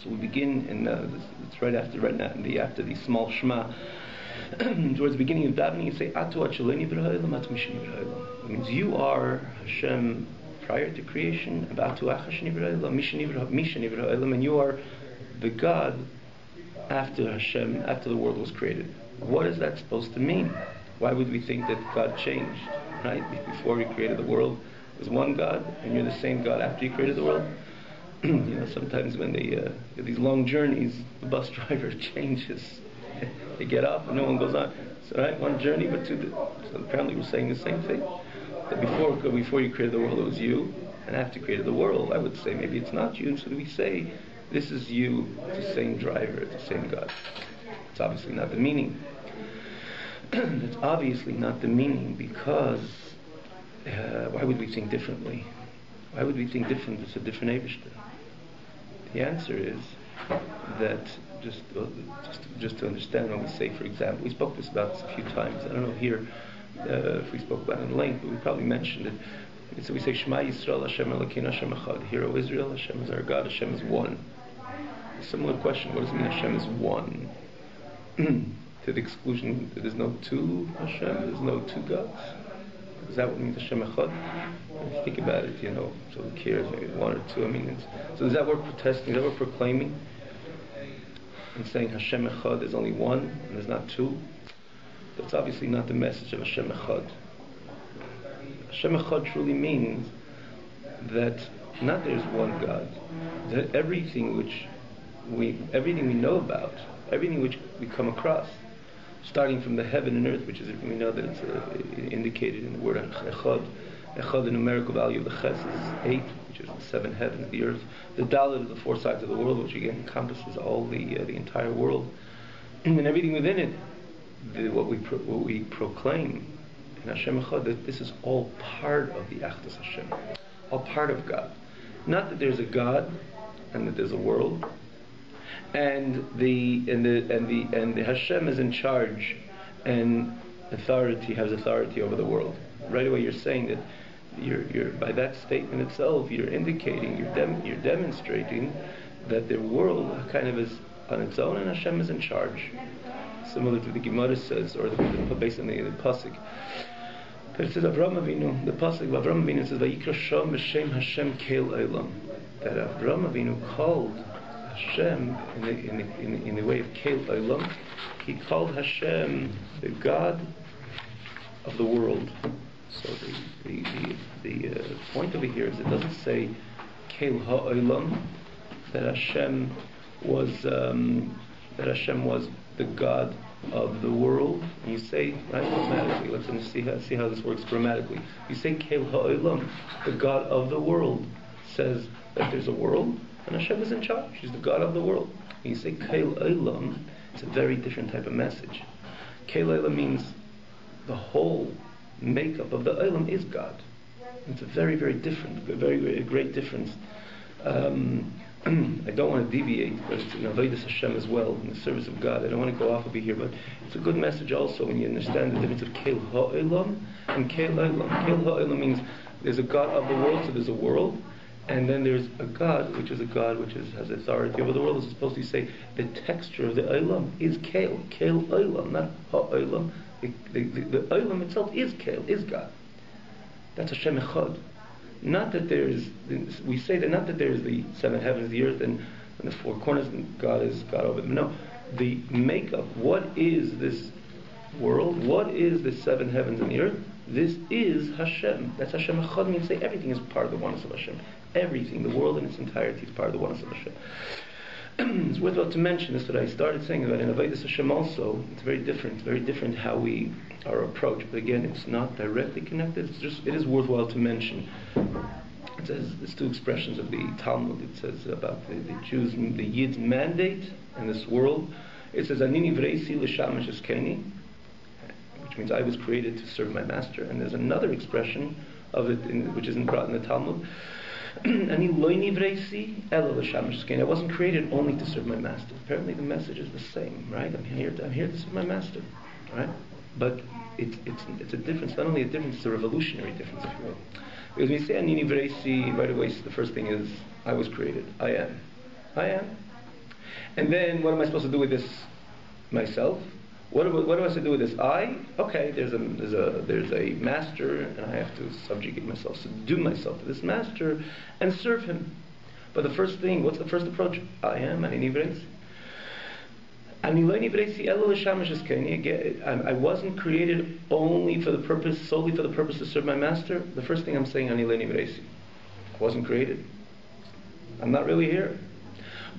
So we begin in it's right after after the small Shema. Towards the beginning of davening, you say Atu Acheleni B'Ha'olam, Atu Misheni B'Ha'olam. It means you are Hashem prior to creation, Atu Achasheni B'Ha'olam, Misheni B'Ha'olam, and you are the God after Hashem, after the world was created. What is that supposed to mean? Why would we think that God changed? Right? Before He created the world, there was one God, and you're the same God after He created the world. Sometimes when they these long journeys, the bus driver changes. They get up and no one goes on. So right, one journey, but two. So apparently we're saying the same thing. That before you created the world, it was you, and after you created the world, I would say maybe it's not you. So we say this is you. It's the same driver. It's the same God. It's obviously not the meaning. It's obviously not the meaning because why would we think differently? Why would we think different? It's a different Eibishter. The answer is that just to understand when we say, for example, we spoke about this a few times. I don't know here if we spoke about it in length, but we probably mentioned it. So we say Shema Yisrael Hashem Elokeinu Hashem Echad. Hear, O Israel, Hashem is our God. Hashem is one. A similar question: what does it mean Hashem is one? To the exclusion that there's no two Hashem, there's no two gods. Is that what it means Hashem Echad? If you think about it, so who cares? Maybe one or two. So is that what we're protesting? Is that what we're proclaiming? And saying Hashem Echad, there's only one and there's not two? That's obviously not the message of Hashem Echad. Hashem Echad truly means that not there's one God, that everything we know about, everything which we come across, starting from the heaven and earth, which is, we know that it's indicated in the word Echad. Echad, the numerical value of the Ches is 8, which is the 7 heavens, the earth. The Dalet is the 4 sides of the world, which again encompasses all the entire world, and everything within it. What we proclaim in Hashem Echad, that this is all part of the Achdus Hashem, all part of God. Not that there's a God and that there's a world, and the Hashem is in charge and has authority over the world. Right away, you're saying that you're by that statement itself, you're indicating, you're demonstrating that the world kind of is on its own and Hashem is in charge. Similar to the Gemara says, or based on the pasuk. But it says Avraham Avinu, the pasuk of Avraham Avinu says Vayikra Sham b'Shem Hashem Keil Olam. That Avraham Avinu called Hashem in the way of Keil Olam. He called Hashem the God of the world. So the point over here is it doesn't say Keil Ha'olam, that Hashem was the God of the world. And you say, right, grammatically, let's see how this works grammatically. You say Keil Ha'olam, the God of the world, says that there's a world and Hashem is in charge. He's the God of the world. When you say Keil Olam, it's a very different type of message. Keil Olam means the whole makeup of the Olam is God. It's a very, very different, very great difference. I don't want to deviate, but it's in Avodas Hashem as well, in the service of God. I don't want to go off over here, but it's a good message also when you understand the difference of Keil Ha'olam and Keil Olam. Keil Ha'olam means there's a God of the world, so there's a world, and then there's a God, which is has authority over the world. It's supposed to say the texture of the Olam is Keil Olam, not Ha'olam. The Olam itself is Keil, is God. That's Hashem Echad. Not that we say that not that there is the 7 heavens, the earth, and the 4 corners, and God is God over them. No, the makeup. What is this world? What is the 7 heavens and the earth? This is Hashem. That's Hashem Echad. Means say everything is part of the oneness of Hashem. Everything, the world in its entirety, is part of the oneness of Hashem. It's worthwhile to mention this, that I started saying that in Avodas Hashem also, it's very different how we are approached. But again, it's not directly connected. It is worthwhile to mention. It says there's 2 expressions of the Talmud. It says about the Jews, the Yid's mandate in this world. It says Anini vreisi l'shamash eskeni, which means I was created to serve my master. And there's another expression of it which isn't brought in the Talmud. I wasn't created only to serve my master. Apparently the message is the same, right? I'm here to serve my master, right? But it's a difference, not only a difference, it's a revolutionary difference, if you will. Because when you say Anini Vreisi, right away, the first thing is, I was created. I am. And then what am I supposed to do with this myself? What am I supposed to do with this I? Okay, there's a master, and I have to subjugate myself, subdue myself to this master, and serve him. But the first thing, what's the first approach? I am ani nivresi. I wasn't created solely for the purpose to serve my master. The first thing I'm saying, ani nivresi. I wasn't created. I'm not really here.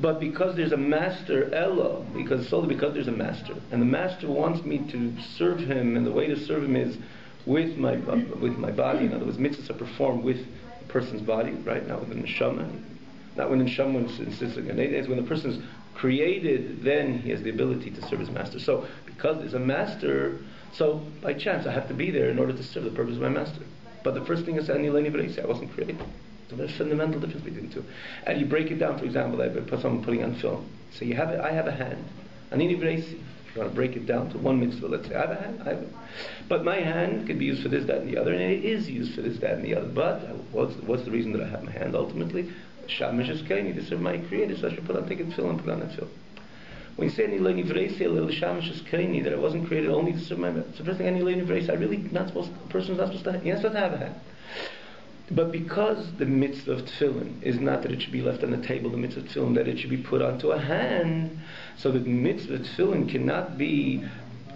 But because there's a master, Ella, solely because there's a master, and the master wants me to serve him, and the way to serve him is with my body. In other words, mitzvahs are performed with a person's body, right? Not with the neshama. Not when the neshama insists on it. When the person's created, then he has the ability to serve his master. So, because there's a master, so by chance I have to be there in order to serve the purpose of my master. But the first thing is, I wasn't created. So there's a fundamental difference between the two. And you break it down, for example, like someone putting on film. So I have a hand. Ani nivresi. If you want to break it down to one mitzvah, let's say, I have a hand. But my hand could be used for this, that, and the other, and it is used for this, that, and the other. But what's the reason that I have my hand ultimately? Shamash is kaini, to serve my creator, so I should take a tefillin and put on that tefillin. When you say ani lo nivresi, shamash is kaini, that I wasn't created only to serve my master. So first thing, ani lo nivresi, a person's not supposed to have a hand. But because the mitzvah of tefillin is not that it should be left on the table, the mitzvah of tefillin, that it should be put onto a hand, so that the mitzvah of tefillin cannot be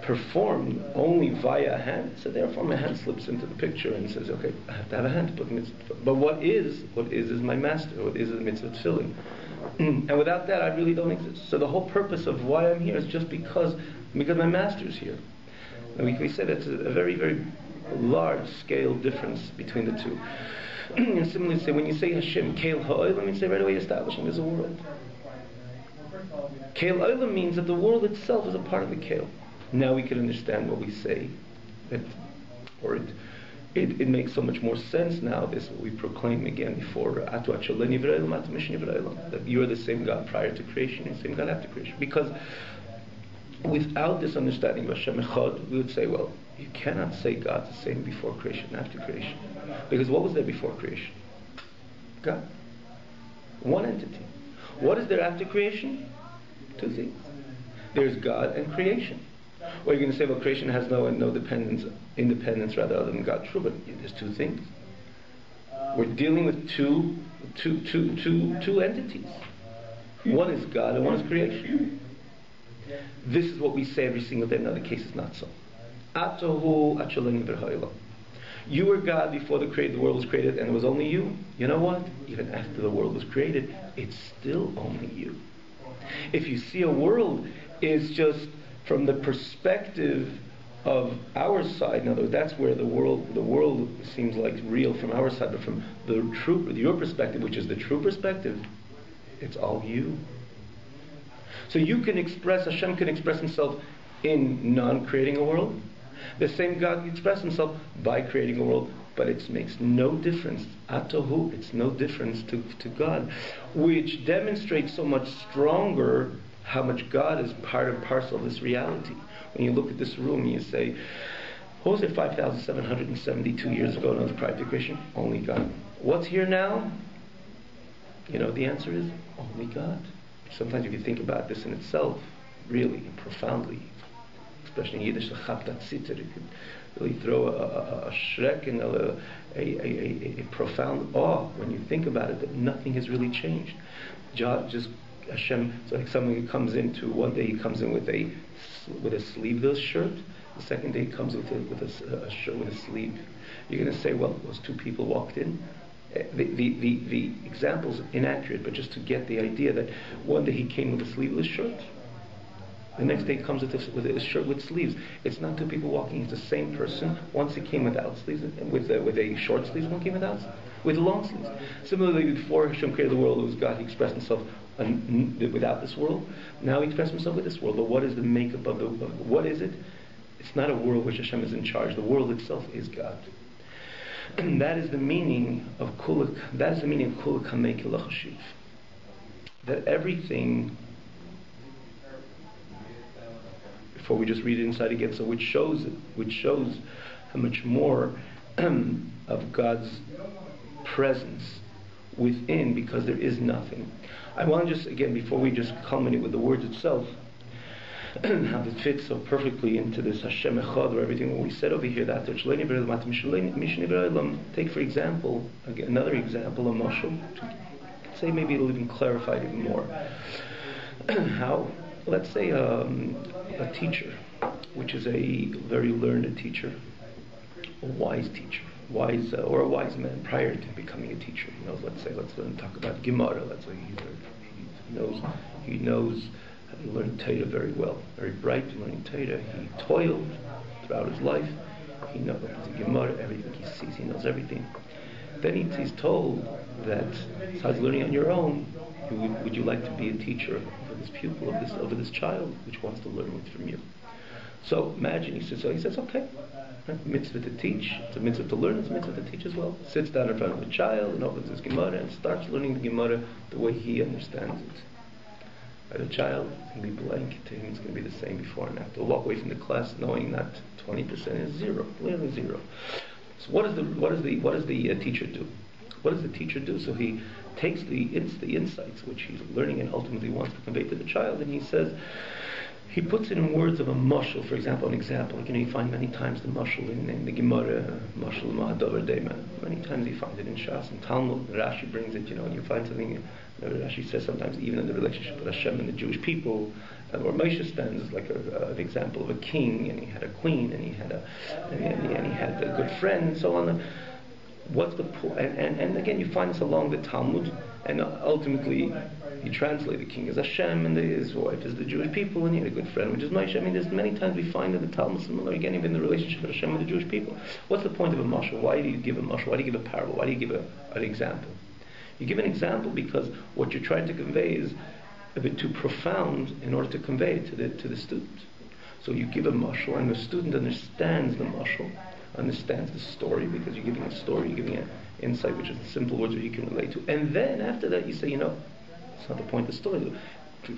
performed only via a hand. So therefore my hand slips into the picture and says, okay, I have to have a hand to put the mitzvah. But what is my master, what is the mitzvah of tefillin. And without that I really don't exist. So the whole purpose of why I'm here is just because my master is here. And we said it's a very, very large scale difference between the two. And similarly, say when you say Hashem Keil Ha'olam, you say right away you're establishing there's a world. Keil Ha'olam means that the world itself is a part of the Keil. Now we can understand what we say, it makes so much more sense now. This is what we proclaim again before that you are the same God prior to creation and the same God after creation. Because without this understanding of Hashem Echad, we would say, well, you cannot say God's the same before creation and after creation. Because what was there before creation? God. One entity. What is there after creation? Two things. There's God and creation. Or you're going to say, well, creation has no independence rather other than God. True, but there's two things. We're dealing with two entities. One is God and one is creation. This is what we say every single day. In other cases, not so. Atohu acholeni v'ha'olam. You were God before the world was created, and it was only you. You know what? Even after the world was created, it's still only you. If you see a world, it's just from the perspective of our side. In other words, that's where the world seems like real from our side, but from your perspective, which is the true perspective, it's all you. So Hashem can express himself in non-creating a world. The same God can express himself by creating a world, but it makes no difference. Atohu, it's no difference to God, which demonstrates so much stronger how much God is part and parcel of this reality. When you look at this room, you say, what was it 5,772 years ago in the prior to creation? Only God. What's here now? You know, the answer is only God. Sometimes if you think about this in itself, really, profoundly, especially in Yiddish, it could really throw a shrek and a profound awe when you think about it, that nothing has really changed. Just Hashem, so like someone comes into, one day he comes in with a sleeveless shirt, the second day he comes with a shirt with a sleeve. You're going to say, well, those two people walked in. The example's inaccurate, but just to get the idea that one day he came with a sleeveless shirt, the next day he comes with a shirt with sleeves. It's not two people walking, it's the same person. Once he came without sleeves, with a short sleeves, one came with long sleeves. Similarly, before Hashem created the world, it was God. He expressed himself without this world. Now he expressed himself with this world. But what is the makeup of what is it? It's not a world which Hashem is in charge. The world itself is God. And that is the meaning of kulak. That is the meaning of kulak hameki lachashiv. That everything. Before we just read it inside again, so which shows how much more of God's presence within, because there is nothing. I want to just, again, before we just culminate with the words itself, how it fits so perfectly into this Hashem Echad, or everything what we said over here, that take for example, again, another example, a mashal, to say maybe it'll even clarify it even more. How, let's say a teacher, which is a very learned teacher, a wise teacher, or a wise man prior to becoming a teacher. You know, let's talk about Gemara. Let's say he knows how to learn Torah very well, very bright in learning Torah. He toiled throughout his life. He knows the Gemara, everything he sees, he knows everything. Then he's told that besides learning on your own, would you like to be a teacher for this pupil, of this child, which wants to learn from you? So imagine, he says, okay, right? Mitzvah to teach, it's a mitzvah to learn, it's a mitzvah to teach as well. Sits down in front of a child and opens his Gemara and starts learning the Gemara the way he understands it. Right? A child can be blank to him, it's going to be the same before and after. He'll walk away from the class knowing that 20% is zero, literally zero. So what does the teacher do? What does the teacher do? So he takes the insights which he's learning and ultimately wants to convey to the child, and he puts it in words of a mashal. For example, an example. You find many times the mashal in the Gemara, mashal ma'adavar dema. Many times you find it in Shas and Talmud. Rashi brings it, and you find something. Rashi says sometimes even in the relationship with Hashem and the Jewish people, where Moshe stands as like an example of a king, and he had a queen, and he had a good friend, and so on. What's the point? And again, you find this along the Talmud, and ultimately you translate the king as Hashem, and his wife is the Jewish people, and he had a good friend, which is Moshe. I mean, there's many times we find in the Talmud similar, again, even the relationship of Hashem with the Jewish people. What's the point of a mashal? Why do you give a mashal? Why do you give a parable? Why do you give an example? You give an example because what you're trying to convey is a bit too profound in order to convey it to the student. So you give a mashal, and the student understands the mashal, understands the story, because you're giving a story, you're giving an insight, which is the simple words that he can relate to. And then after that you say, it's not the point of the story.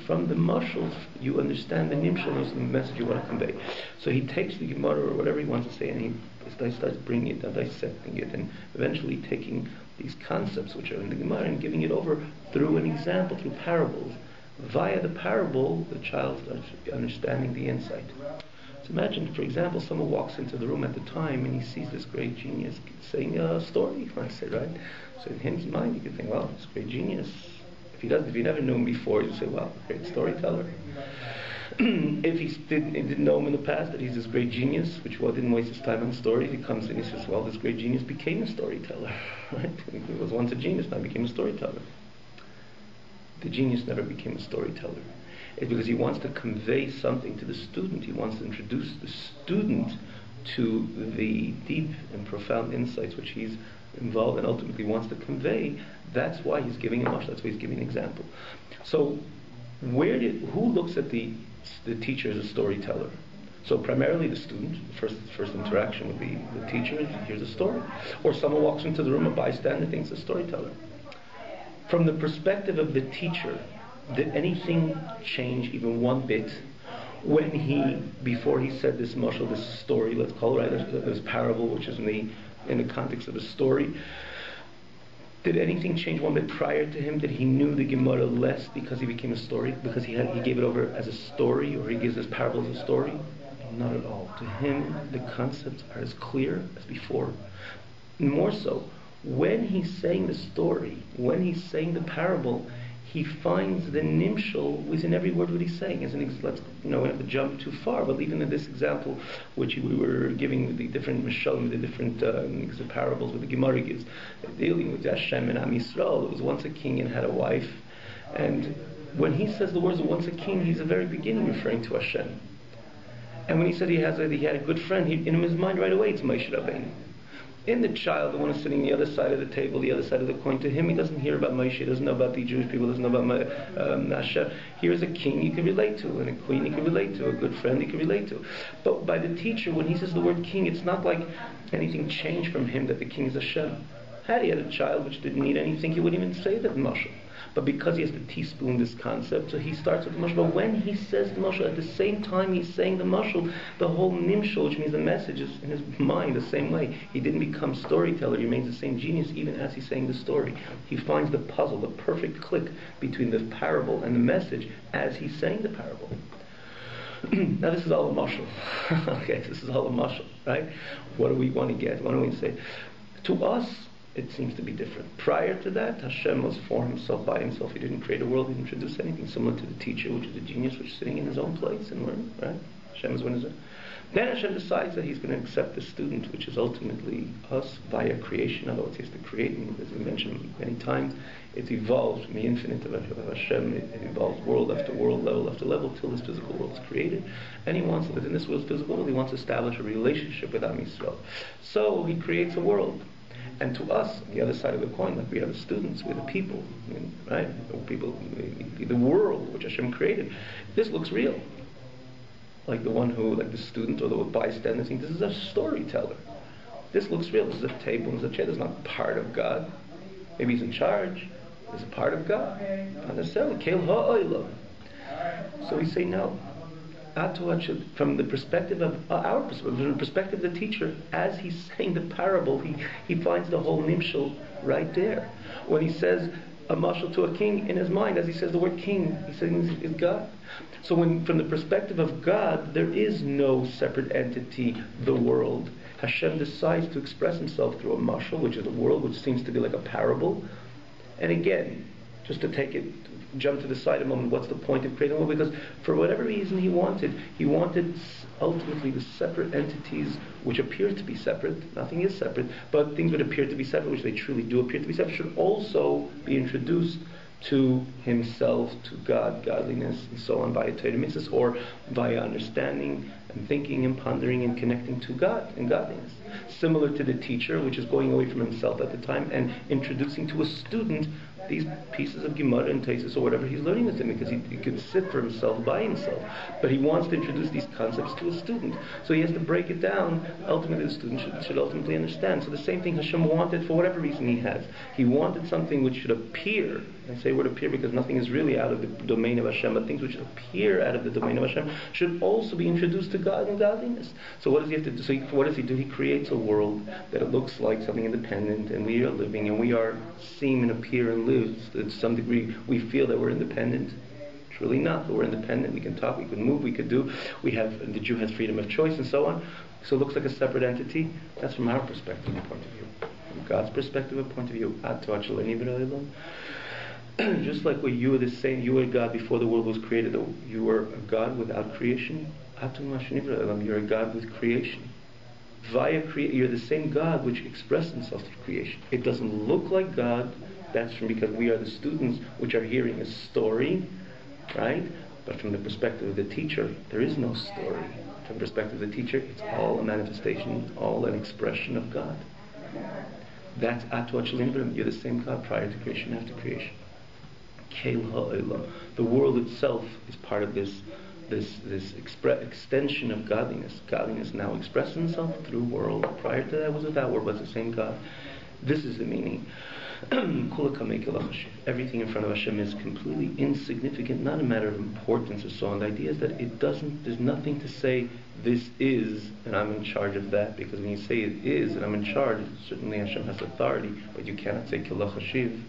From the mashals, you understand the nimshal, the message you want to convey. So he takes the Gemara or whatever he wants to say, and he starts bringing it and dissecting it, and eventually taking these concepts which are in the Gemara and giving it over through an example, through parables. Via the parable, the child starts understanding the insight. So imagine, for example, someone walks into the room at the time and he sees this great genius saying a story, let's say, right? So in his mind, you can think, well, this great genius. If you never knew him before, you say, well, great storyteller. If he didn't know him in the past, that he's this great genius, which didn't waste his time on stories, he comes in and he says, well, this great genius became a storyteller, right? He was once a genius, now became a storyteller. The genius never became a storyteller. It's because he wants to convey something to the student. He wants to introduce the student to the deep and profound insights which he's involved and ultimately wants to convey. That's why he's giving a mashal. That's why he's giving an example. So, who looks at the teacher as a storyteller? So primarily the student. First interaction with the teacher. Here's a story. Or someone walks into the room, a bystander thinks a storyteller. From the perspective of the teacher, did anything change even one bit when before he said this mashal, this story, let's call it, right, this parable, which is in the context of a story? Did anything change one bit prior to him? Did he knew the Gemara less because he became a story? Because he gave it over as a story, or he gives this parable as a story? Not at all. To him, the concepts are as clear as before. More so, when he's saying the story, when he's saying the parable, he finds the nimshal within every word what he's saying. We don't have to jump too far, but even in this example, which we were giving with the different mishalim, the different parables, what the Gemara gives, dealing with Hashem and Am Yisrael. There was once a king and had a wife, and when he says the words of once a king, he's at the very beginning referring to Hashem. And when he said he had a good friend, in his mind right away it's Moshe Rabbeinu. In the child, the one who's sitting on the other side of the table, the other side of the coin, to him he doesn't hear about Moshe, he doesn't know about the Jewish people, doesn't know about Hashem. Here's a king he can relate to, and a queen he can relate to, a good friend he can relate to. But by the teacher, when he says the word king, it's not like anything changed from him that the king is Hashem. Had he had a child which didn't need anything, he wouldn't even say that mashal. but because he has to teaspoon this concept, so he starts with the mashal. But when he says the mashal, at the same time he's saying the mashal, the whole nimshal, which means the message, is in his mind the same way. He didn't become storyteller, he remains the same genius even as he's saying the story. He finds the puzzle, the perfect click between the parable and the message as he's saying the parable. Now this is all a mashal. Okay, this is all a mashal, right? What do we want to get? What do we say? To us, it seems to be different. Prior to that, Hashem was for himself, by himself. He didn't create a world, he didn't introduce anything, similar to the teacher, which is a genius, which is sitting in his own place and learning, right? Hashem is one of his own. Then Hashem decides that he's going to accept the student, which is ultimately us, via creation. Otherwise he has to create, and as we mentioned many times, it evolves from the infinite of Hashem. It evolves world after world, level after level, till this physical world is created. And he wants, within this world's physical world, he wants to establish a relationship with Am Yisrael. So he creates a world. And to us, on the other side of the coin, like we have the students, we have the people, right? People, the world which Hashem created. This looks real. Like the one who, like the student or the bystander, thinks this is a storyteller. This looks real. This is a table, this is a chair. This is not part of God. Maybe he's in charge. This is part of God. Not necessarily. So we say no. From the perspective of our perspective, from the perspective of the teacher, as he's saying the parable, he finds the whole nimshal right there. When he says a mashal to a king, in his mind, as he says the word king, he says it's God. So from the perspective of God, there is no separate entity, the world. Hashem decides to express himself through a mashal, which is a world, which seems to be like a parable. And again, just to jump to the side a moment, what's the point of creating a world? Because for whatever reason he wanted ultimately the separate entities, which appear to be separate, nothing is separate, but things that appear to be separate, which they truly do appear to be separate, should also be introduced to himself, to God, godliness, and so on, via Torah mitzvahs, or via understanding and thinking and pondering and connecting to God and godliness. Similar to the teacher, which is going away from himself at the time and introducing to a student these pieces of Gemara and Tesis or whatever he's learning with him, because he can sit for himself by himself. But he wants to introduce these concepts to a student. So he has to break it down. Ultimately, the student should ultimately understand. So the same thing Hashem wanted for whatever reason he has. He wanted something which should appear. I say word appear because nothing is really out of the domain of Hashem, but things which appear out of the domain of Hashem should also be introduced to God and godliness. So what does he have to do? So what does he do? He creates a world that it looks like something independent, and we are living, and we are seem and appear and live. To some degree, we feel that we're independent. It's really not. But we're independent. We can talk. We can move. We could do. The Jew has freedom of choice, and so on. So it looks like a separate entity. That's from our perspective and point of view. From God's perspective and point of view, just like where you were the same, you were God before the world was created. You were a God without creation. You're a God with creation. You're the same God which expressed himself through creation. It doesn't look like God. That's because we are the students which are hearing a story, right? But from the perspective of the teacher, there is no story. From the perspective of the teacher, it's all a manifestation, all an expression of God. That's you're the same God prior to creation, after creation. The world itself is part of this extension of godliness. Godliness now expresses itself through world. Prior to that was without world, but it's the same God. This is the meaning. Everything in front of Hashem is completely insignificant, not a matter of importance or so on. The idea is that there's nothing to say this is and I'm in charge of that, because when you say it is and I'm in charge, certainly Hashem has authority, but you cannot say Kila Chashiv.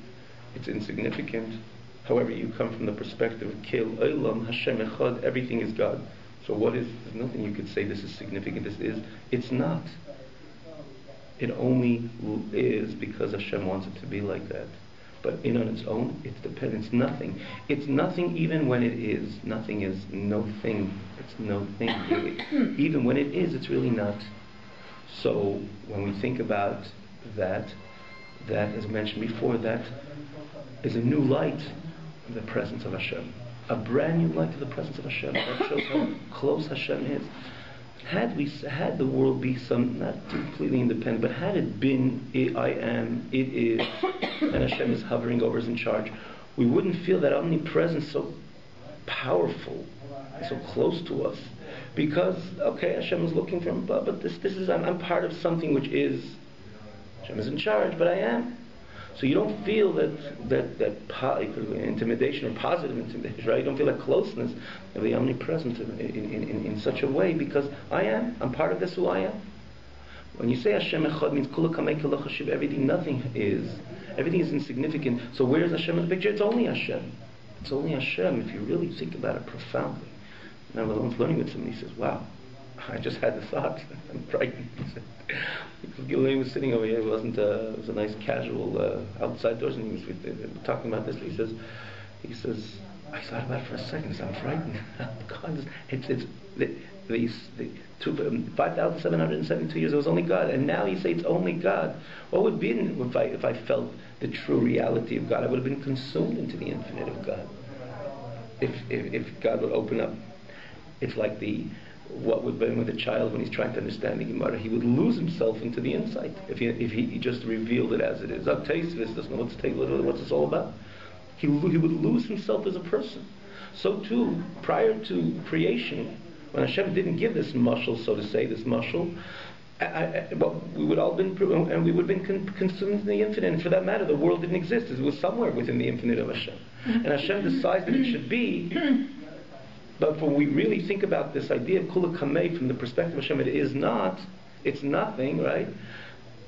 It's insignificant. However, you come from the perspective of Kel Olam, Hashem Echad, everything is God. So there's nothing you could say this is significant, this is. It's not. It only is because Hashem wants it to be like that. But in on its own, it's dependent. It's nothing. It's nothing even when it is. Nothing is no thing. It's no thing really. Even when it is, it's really not. So when we think about that, as mentioned before, that is a new light in the presence of Hashem. A brand new light to the presence of Hashem. That shows how close Hashem is. Had the world be not completely independent, but had it been, I am, it is, and Hashem is hovering over, is in charge, we wouldn't feel that omnipresence so powerful, so close to us. Because, okay, Hashem is looking from above, but this is, I'm part of something which is, Hashem is in charge, but I am. So you don't feel that intimidation or positive intimidation, right? You don't feel that closeness of the omnipresent in such a way, because I'm part of this who I am. When you say Hashem Echad, means Kula Kamei Kula Chashiv, everything is insignificant. So where is Hashem in the picture? It's only Hashem. It's only Hashem, if you really think about it profoundly. And I was learning with somebody, he says, wow, I just had the thought. I'm frightened. Gillian was sitting over here. It was a nice casual outside doors, and he was talking about this. He says, I thought about it for a second. I'm frightened. God, it's 5,772 years. It was only God, and now you say it's only God. What would be if I felt the true reality of God? I would have been consumed into the infinite of God. If God would open up, it's like what would be with a child when he's trying to understand the Gemara. He would lose himself into the insight if he just revealed it as it is. Taisvis doesn't know what's this all about. He would lose himself as a person. So too, prior to creation, when Hashem didn't give this mashal, so to say, this mashal, we would all been, and we would have been consumed in the infinite. And for that matter, the world didn't exist. It was somewhere within the infinite of Hashem. And Hashem decides that it should be. But when we really think about this idea of Kula Kamei from the perspective of Hashem, it's nothing, right?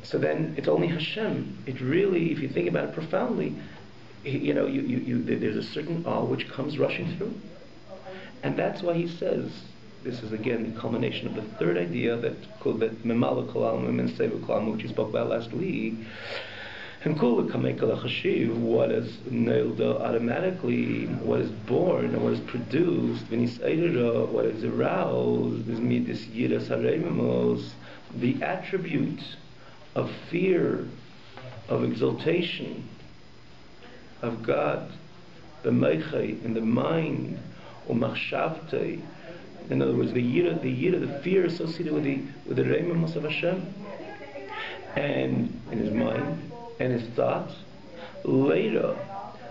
So then it's only Hashem. It really, if you think about it profoundly, there's a certain awe which comes rushing through. And that's why he says, this is again the culmination of the third idea that Memala Kolam and Seva Kolam, which we spoke about last week. And Kula Kamei Kala Chashiv, what is nailed automatically, what is born, what is produced, what is aroused, is Midis Yiras Haremimos, the attribute of fear, of exaltation, of God, the Meichai, in the mind, or Machshavtei. In other words, the fear associated with the Reimimos of Hashem, and in his mind, and his thoughts, later,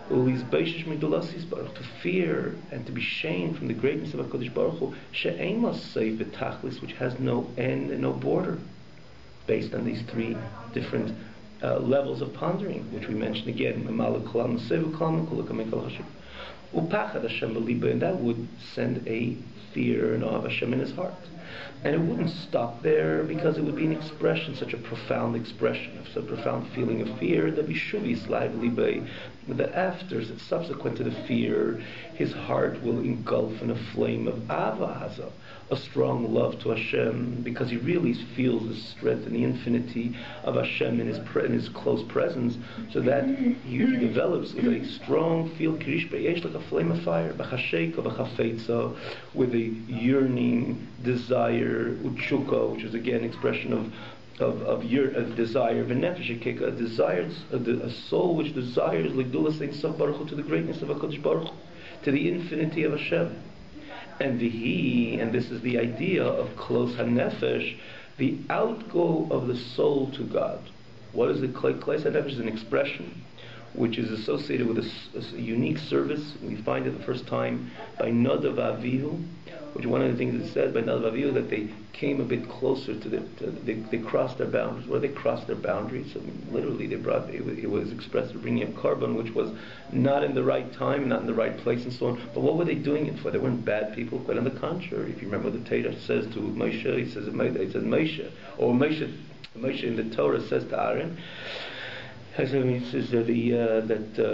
to fear and to be shamed from the greatness of HaKadosh Baruch Hu, which has no end and no border, based on these three different levels of pondering, which we mentioned again, and that would send a fear and awe of Hashem in his heart. And it wouldn't stop there, because it would be an expression, such a profound expression, of such a profound feeling of fear, that after, subsequent to the fear, his heart will engulf in a flame of Ava, a strong love to Hashem, because he really feels the strength and the infinity of Hashem in his close presence, so that he develops with a strong feel, like a flame of fire, with a yearning desire, uchuka, which is again expression of desire, a soul which desires to the greatness of HaKadosh Baruch Hu, to the infinity of Hashem. And this is the idea of close hanefesh, the outgo of the soul to God. What is the close hanefesh? Is an expression which is associated with a unique service. We find it the first time by Nadav Avihu, which one of the things that said by Nadav Avihu, that they came a bit closer to they crossed their boundaries. Where they crossed their boundaries, so literally it was expressed as bringing a carbon which was not in the right time, not in the right place, and so on. But what were they doing it for? They weren't bad people. Quite on the contrary. If you remember what the Torah says to Moshe, it says Moshe, or Moshe in the Torah says to Aaron. He says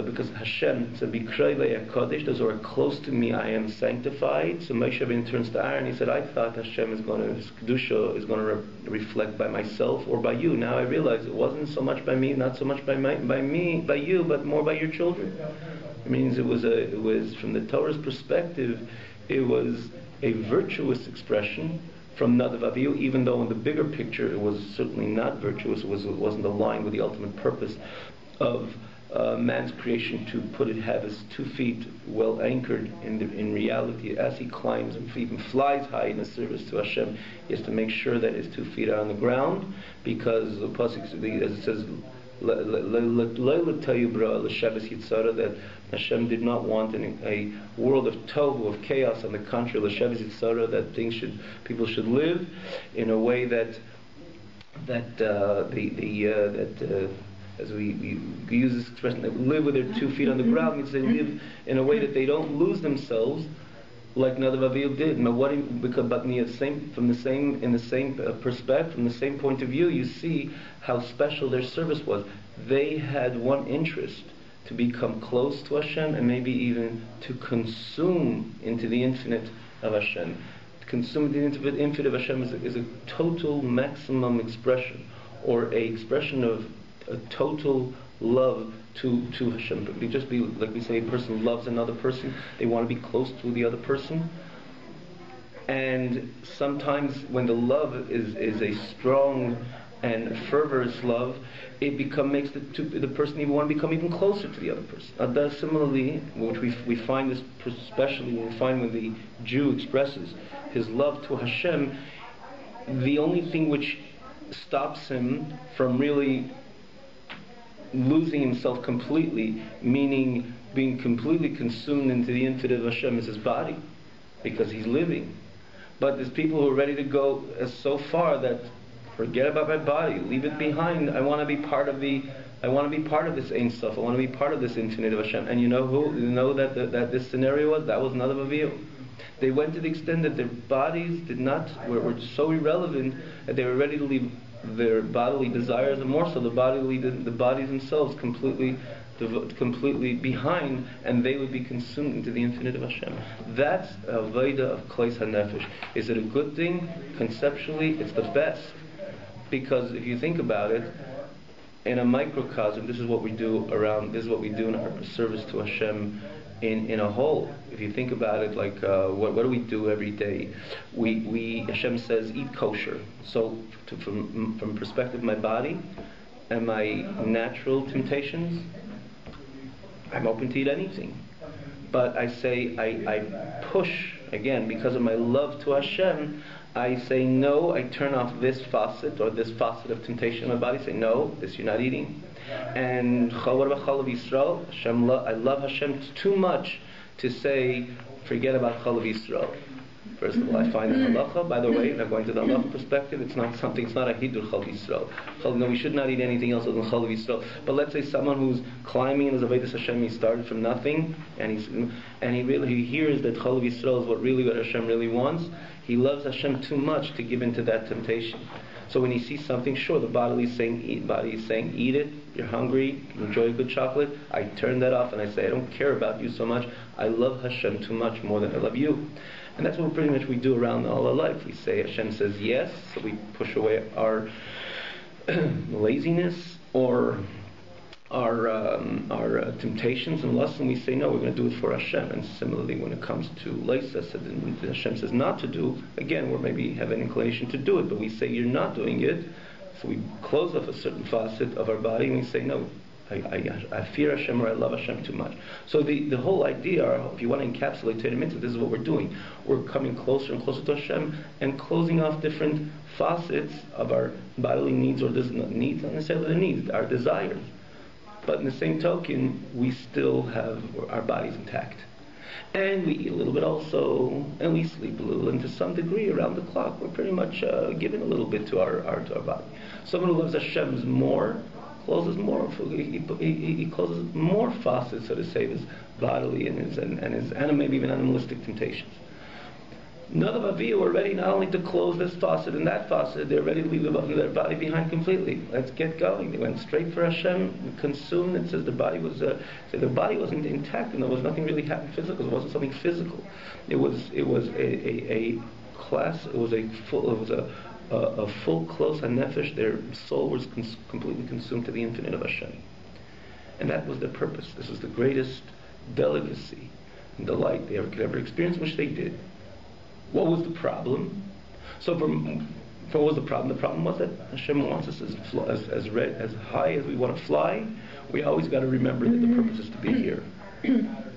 because Hashem said, "Bikrei Kodesh," those who are close to me, I am sanctified. So Moshe Rabbeinu turns to Aaron. He said, "I thought Hashem his kedusha is going to reflect by myself or by you. Now I realize it wasn't so much by me, not so much by you, but more by your children." It means it was from the Torah's perspective, it was a virtuous expression from Nadav Avihu, even though in the bigger picture it was certainly not virtuous. It wasn't aligned with the ultimate purpose of man's creation, to have his 2 feet well anchored in reality. As he climbs and even flies high in the service to Hashem, he has to make sure that his 2 feet are on the ground, because the pasuk, as it says, that Hashem did not want a world of tohu, of chaos. On the contrary, that people should live in a way that as we use this expression, that live with their 2 feet on the ground, means they live in a way that they don't lose themselves, like Nadav Avihu did. But in the same perspective, from the same point of view, you see how special their service was. They had one interest: to become close to Hashem, and maybe even to consume into the infinite of Hashem. To consume into the infinite of Hashem is a total maximum expression, or a expression of a total love to Hashem. It just be like we say, a person loves another person, they want to be close to the other person. And sometimes when the love is a strong and fervorous love, it makes the person even want to become even closer to the other person. Similarly, which we find this especially when the Jew expresses his love to Hashem, the only thing which stops him from really losing himself completely, meaning being completely consumed into the infinite of Hashem, is his body, because he's living. But there's people who are ready to go so far that forget about my body, leave it behind. I want to be part of this Ein Sof. I want to be part of this infinite of Hashem. And you know who? You know that this scenario was Nadav Avihu. They went to the extent that their bodies were so irrelevant that they were ready to leave their bodily desires, and more so the bodies themselves completely behind, and they would be consumed into the infinite of Hashem. That's a Veda of Klais HaNefesh. Is it a good thing? Conceptually, it's the best. Because if you think about it, in a microcosm, this is what we do in our service to Hashem in a whole. If you think about it, like what do we do every day? Hashem says, eat kosher. So from perspective of my body and my natural temptations, I'm open to eat anything. But I say, I push, again, because of my love to Hashem, I say no, I turn off this faucet of temptation in my body, say no, this you're not eating. And what about Chalav Yisrael? I love Hashem too much to say, forget about Chalav Yisrael. First of all, I find in halacha, by the way, now going to the halacha perspective, it's not a hidur Chalav Yisrael. No, we should not eat anything else other than Chalav Yisrael. But let's say someone who's climbing in his Avodas Hashem, he started from nothing, and he hears that Chalav Yisrael is what Hashem really wants. He loves Hashem too much to give into that temptation. So when he sees something, sure, the body is saying eat it, you're hungry, enjoy a good chocolate. I turn that off and I say, I don't care about you so much. I love Hashem too much more than I love you. And that's what pretty much we do around all our life. We say, Hashem says yes, so we push away our laziness or our temptations and lusts, and we say no, we're going to do it for Hashem. And similarly, when it comes to leisa, when Hashem says not to do, again, we maybe have an inclination to do it, but we say you're not doing it, so we close off a certain facet of our body and we say no, I fear Hashem, or I love Hashem too much. So the whole idea, if you want to encapsulate Torah mitzvah, this is what we're doing. We're coming closer and closer to Hashem and closing off different facets of our bodily needs, or needs, not necessarily the needs, our desires. But in the same token, we still have our bodies intact. And we eat a little bit also, and we sleep a little, and to some degree around the clock, we're pretty much giving a little bit to our body. Someone who loves Hashem more, closes more, he closes more facets, so to say, his bodily and maybe even animalistic temptations. Nadav Avihu are ready not only to close this facet and that facet, they're ready to leave their body behind completely. Let's get going. They went straight for Hashem, consumed. It says the body wasn't intact, and there was nothing really happened physical. It wasn't something physical. It was a full close HaNefesh. Their soul was completely consumed to the infinite of Hashem, and that was their purpose. This was the greatest delicacy and delight they could ever experience, which they did. What was the problem? So what was the problem? The problem was that Hashem wants us as high as we want to fly. We always got to remember that the purpose is to be here.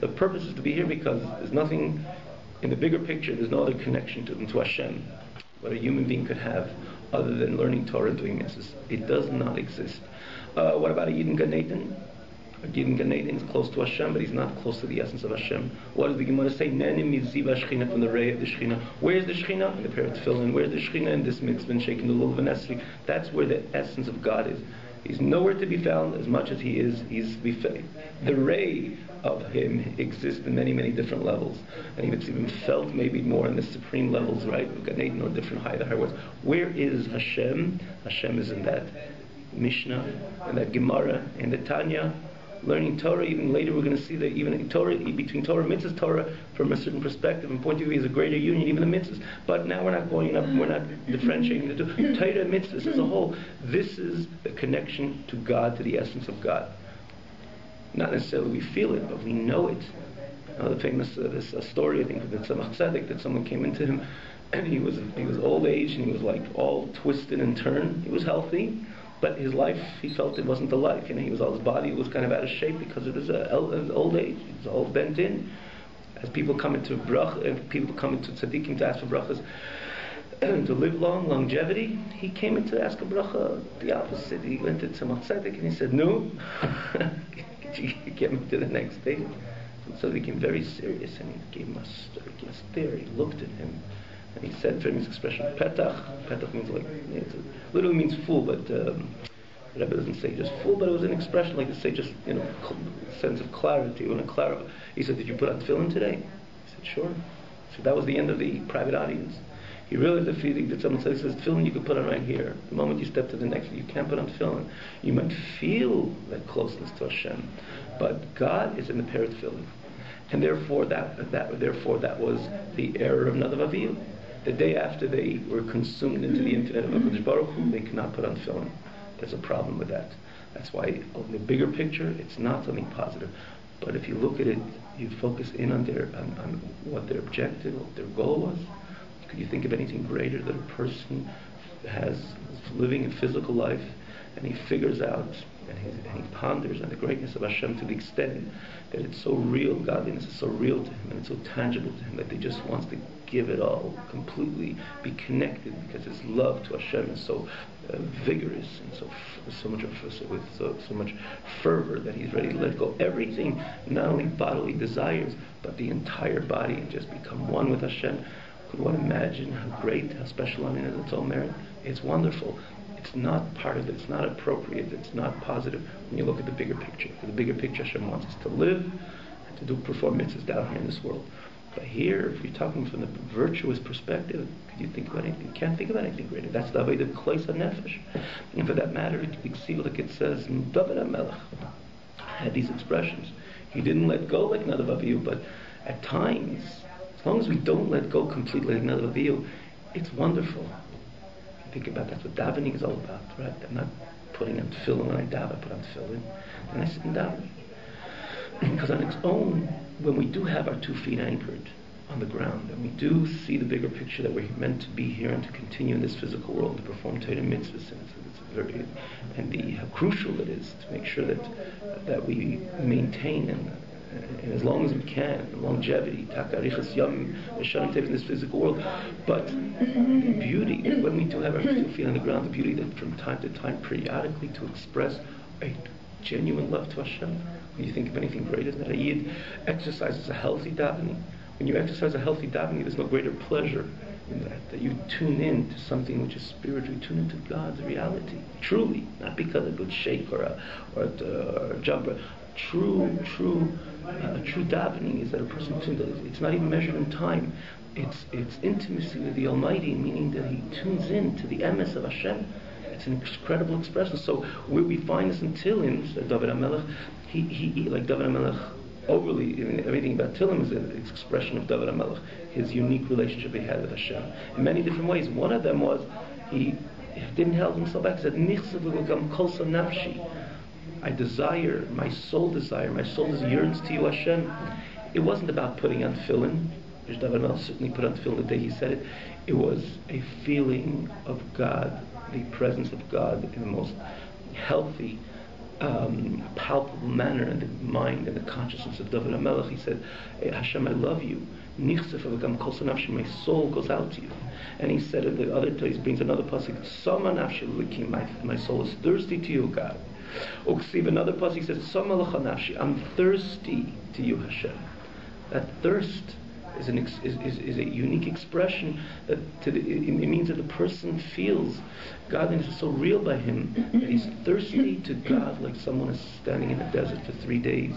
The purpose is to be here because there's nothing in the bigger picture. There's no other connection to Hashem what a human being could have other than learning Torah and doing mitzvahs. It does not exist. What about a Yid in Gan Eden? A Yid in Gan Eden is close to Hashem, but he's not close to the essence of Hashem. What does the Gemara say? Nenim yiziva Shechina, from the ray of the Shechina. Where's the Shechina? In the pair of Tefillin. Where's the Shechina? In this mitzvah, shaking the lulav and esrog. That's where the essence of God is. He's nowhere to be found as much as he is. The ray of him exists in many, many different levels, and it's even felt maybe more in the supreme levels, right? Gan Eden or different higher words. Where is Hashem? Hashem is in that Mishnah, in that Gemara, in the Tanya. Learning Torah, even later we're going to see that even in Torah, between Torah and mitzvahs, Torah from a certain perspective and point of view is a greater union, even the mitzvahs. But now we're not differentiating the two. Torah and mitzvahs as a whole, this is the connection to God, to the essence of God. Not necessarily we feel it, but we know it. The famous story, I think, of the Tzemach Tzedek, that someone came into him and he was old age and he was like all twisted and turned. He was healthy, but his life, he felt it wasn't the life. His body was kind of out of shape because of his old age. He was all bent in. As people come into tzaddikim to ask for brachas, to live long, longevity, he came in to ask a bracha the opposite. He went to Tzemach Tzedek and he said, no. He came to the next day. So he became very serious and he gave him a stare. He looked at him. And he said, for him, his expression, petach. Petach means literally means fool, but the Rebbe doesn't say just fool, but it was an expression like to say just, sense of clarity. He said, did you put on tefillin today? He said, sure. So that was the end of the private audience. He realized that someone says tefillin you could put on right here. The moment you step to the next, you can't put on tefillin. You might feel that closeness to Hashem, but God is in the pair of tefillin. And therefore that was the error of Nadav Avihu. The day after they were consumed into the infinite of HaKadosh Baruch Hu, they could not put on tefillin. There's a problem with that. That's why in the bigger picture, it's not something positive. But if you look at it, you focus in on what their objective, what their goal was. Could you think of anything greater that a person is living a physical life and he figures out and he ponders on the greatness of Hashem to the extent that it's so real, godliness is so real to him and it's so tangible to him that he just wants to give it all, completely be connected because his love to Hashem is so vigorous and so much fervor that he's ready to let go everything, not only bodily desires, but the entire body and just become one with Hashem. Could one imagine how great, how special on it is its own merit? It's wonderful. It's not part of it. It's not appropriate. It's not positive when you look at the bigger picture. For the bigger picture, Hashem wants us to live and to perform mitzvahs down here in this world. But here, if you're talking from the virtuous perspective, could you think about anything? You can't think about anything greater. That's the way the Kleis HaNefesh. And for that matter, you see like it says, David HaMelech had these expressions. He didn't let go like Nadav Avihu, but at times, as long as we don't let go completely like Nadav Avihu, it's wonderful. Think about that's what davening is all about, right? I'm not putting on tefillin when I daven, I put on tefillin and I sit and daven. Because on its own, when we do have our 2 feet anchored on the ground and we do see the bigger picture that we're meant to be here and to continue in this physical world to perform Torah mitzvahs, and how crucial it is to make sure that we maintain and as long as we can, longevity, takarichas yam, in this physical world. But the beauty, when we do have our 2 feet on the ground, the beauty that from time to time, periodically, to express a genuine love to Hashem. When you think of anything greater than that, a Yid exercises a healthy davening. When you exercise a healthy davening, there's no greater pleasure in that you tune in to something which is spiritual, you tune into God's reality, truly, not because of a good shake or a jump. True davening is that a person tunes. It's not even measured in time. It's intimacy with the Almighty, meaning that he tunes in to the emes of Hashem. It's an incredible expression. So where we find this in Tehillim, David HaMelech, he like David HaMelech, overly everything about Tehillim is an expression of David HaMelech, his unique relationship he had with Hashem in many different ways. One of them was he didn't hold himself back. He said, "Nichsav v'gam kolsa nafshi." I desire, my soul yearns to you, Hashem. It wasn't about putting on tefillin, which David HaMelech certainly put on tefillin the day he said it. It was a feeling of God, the presence of God in the most healthy, palpable manner in the mind and the consciousness of David HaMelech. He said, hey, Hashem, I love you. My soul goes out to you. And he said in the other place, he brings another pasuk, my soul is thirsty to you, God. Another pasuk, he says, I'm thirsty to you, Hashem. That thirst is a unique expression that it means that the person feels godliness is so real by him that he's thirsty to God like someone is standing in the desert for 3 days,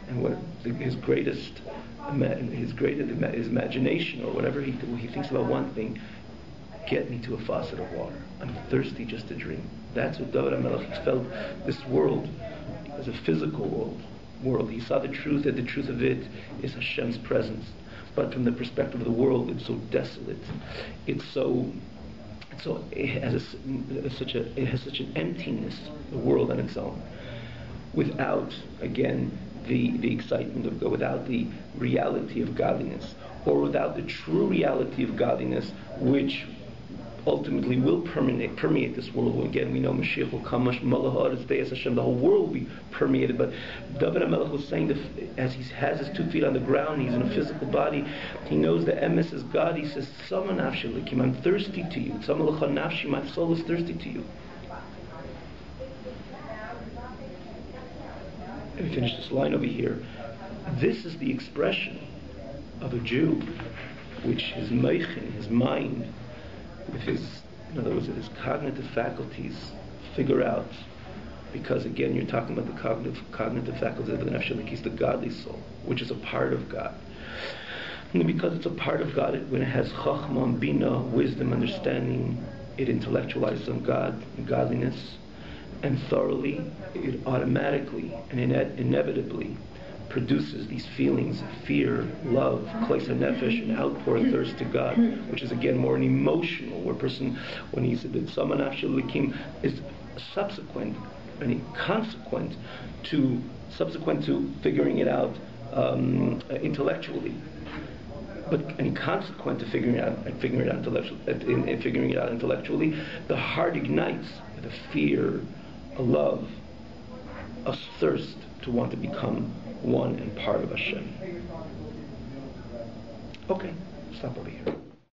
and what his imagination or whatever he thinks about one thing, get me to a faucet of water. I'm thirsty just to drink. That's what David HaMelech felt. This world as a physical world. He saw the truth, that the truth of it is Hashem's presence. But from the perspective of the world, it's so desolate. It has such an emptiness, the world on its own, without, again, the excitement of God, without the reality of godliness, or without the true reality of godliness, which ultimately will permeate this world. Again, we know Mashiach will come, the whole world will be permeated. But David HaMelech was saying that as he has his 2 feet on the ground, he's in a physical body, he knows the emes is God. He says, I'm thirsty to you. My soul is thirsty to you. Let me finish this line over here. This is the expression of a Jew, which his meichin, his mind, with his, in other words, his cognitive faculties figure out, because again you're talking about the cognitive faculties of the nefesh, the godly soul, which is a part of God. And because it's a part of God, when it has chachma, bina, wisdom, understanding, it intellectualizes on God and godliness, and thoroughly, it automatically and inevitably produces these feelings of fear, love, klais hanefesh, an outpour of thirst to God, which is again more an emotional, where a person, when he said that Sama Nafshi Likim, is subsequent to figuring it out intellectually, and consequent to figuring it out intellectually, the heart ignites with a fear, a love, a thirst to want to become one and part of Hashem. Okay, stop over here.